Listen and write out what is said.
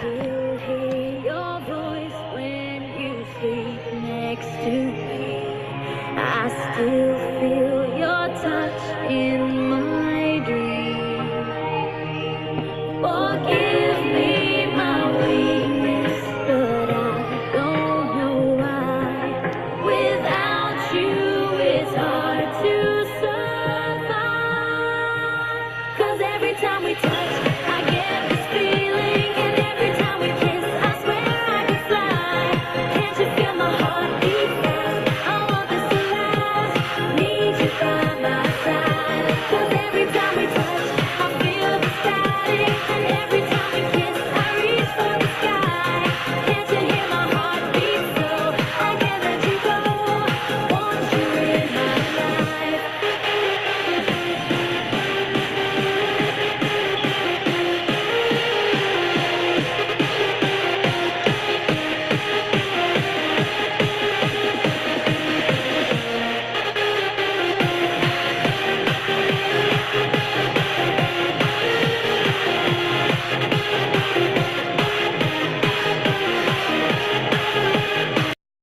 still hear your voice when you sleep next to me. I still feel your touch in my dreams. Forgive me my weakness, but I don't know why. Without you, it's hard to survive. 'Cause every time we touch, I get this feeling, and every time we kiss, I swear I can fly. Can't you feel my heart beat fast? I want this to last. Need you by my side. 'Cause every time we touch, I feel the static, and every time we kiss, I reach for the sky. Can't you hear my heart beat so? I can't let you go. Want you in my life.